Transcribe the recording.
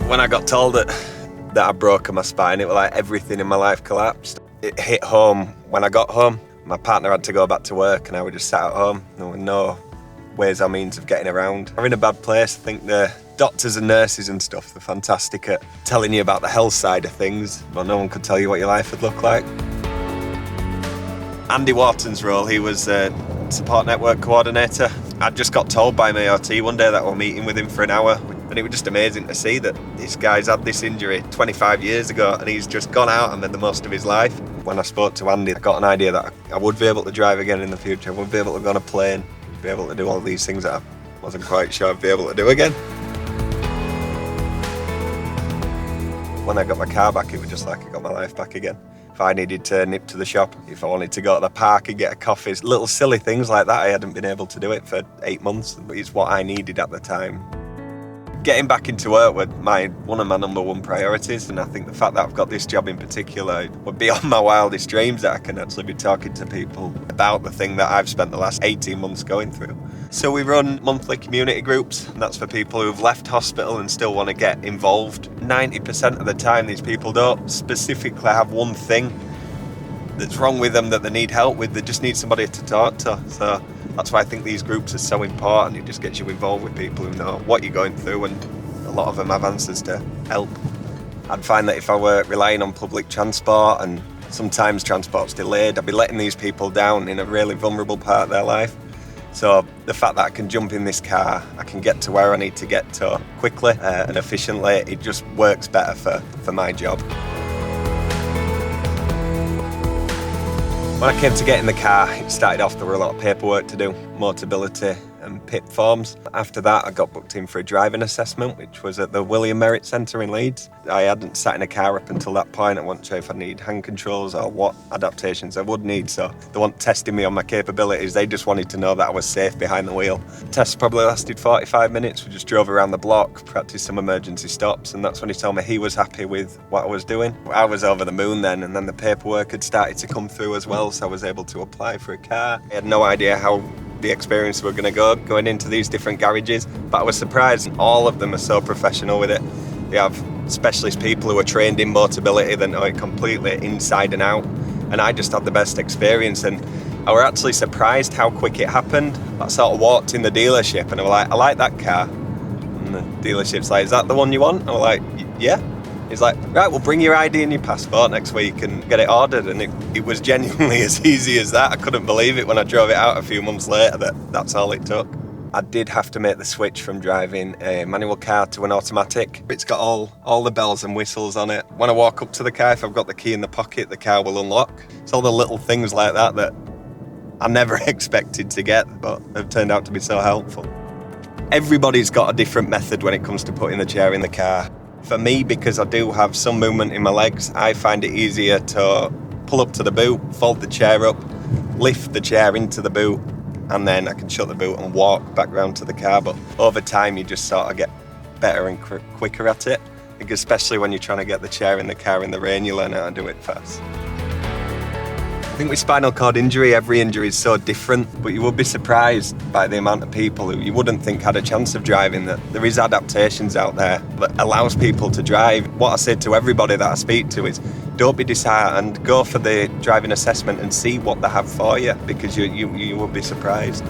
When I got told that I'd broken my spine, it was like everything in my life collapsed. It hit home when I got home. My partner had to go back to work and I was just sat at home. There were no ways or means of getting around. I'm in a bad place. I think the doctors and nurses and stuff, they're fantastic at telling you about the health side of things, but no one could tell you what your life would look like. Andy Wharton's role, he was a support network coordinator. I just got told by my OT one day that we're meeting with him for an hour, and it was just amazing to see that this guy's had this injury 25 years ago and he's just gone out and made the most of his life. When I spoke to Andy, I got an idea that I would be able to drive again in the future. I would be able to go on a plane, be able to do all these things that I wasn't quite sure I'd be able to do again. When I got my car back, it was just like I got my life back again. If I needed to nip to the shop, if I wanted to go to the park and get a coffee, little silly things like that, I hadn't been able to do it for 8 months, but it's what I needed at the time. Getting back into work was one of my number one priorities, and I think the fact that I've got this job in particular would be beyond my wildest dreams that I can actually be talking to people about the thing that I've spent the last 18 months going through. So we run monthly community groups, and that's for people who've left hospital and still want to get involved. 90% of the time these people don't specifically have one thing that's wrong with them that they need help with, they just need somebody to talk to. So that's why I think these groups are so important. It just gets you involved with people who know what you're going through, and a lot of them have answers to help. I'd find that if I were relying on public transport and sometimes transport's delayed, I'd be letting these people down in a really vulnerable part of their life. So the fact that I can jump in this car, I can get to where I need to get to quickly and efficiently, it just works better for my job. When I came to get in the car, it started off, there were a lot of paperwork to do, Motability and PIP forms. After that, I got booked in for a driving assessment, which was at the William Merritt Centre in Leeds. I hadn't sat in a car up until that point. I wasn't sure if I need hand controls or what adaptations I would need, so they weren't testing me on my capabilities. They just wanted to know that I was safe behind the wheel. The test probably lasted 45 minutes. We just drove around the block, practiced some emergency stops, and that's when he told me he was happy with what I was doing. I was over the moon then, and then the paperwork had started to come through as well, so I was able to apply for a car. I had no idea how the experience were going to go going into these different garages, but I was surprised. All of them are so professional with it. They have specialist people who are trained in Motability that know it completely inside and out, and I just had the best experience, and I were actually surprised how quick it happened. I sort of walked in the dealership and I was like, I like that car, and the dealership's like, is that the one you want? And I was like, yeah. He's like, right, we'll bring your ID and your passport next week and get it ordered. And it was genuinely as easy as that. I couldn't believe it when I drove it out a few months later that's all it took. I did have to make the switch from driving a manual car to an automatic. It's got all the bells and whistles on it. When I walk up to the car, if I've got the key in the pocket, the car will unlock. It's all the little things like that I never expected to get, but have turned out to be so helpful. Everybody's got a different method when it comes to putting the chair in the car. For me, because I do have some movement in my legs, I find it easier to pull up to the boot, fold the chair up, lift the chair into the boot, and then I can shut the boot and walk back round to the car. But over time, you just sort of get better and quicker at it. I think especially when you're trying to get the chair in the car in the rain, you learn how to do it fast. I think with spinal cord injury, every injury is so different, but you would be surprised by the amount of people who you wouldn't think had a chance of driving, that there is adaptations out there that allows people to drive. What I say to everybody that I speak to is, don't be disheartened, go for the driving assessment and see what they have for you, because you will be surprised.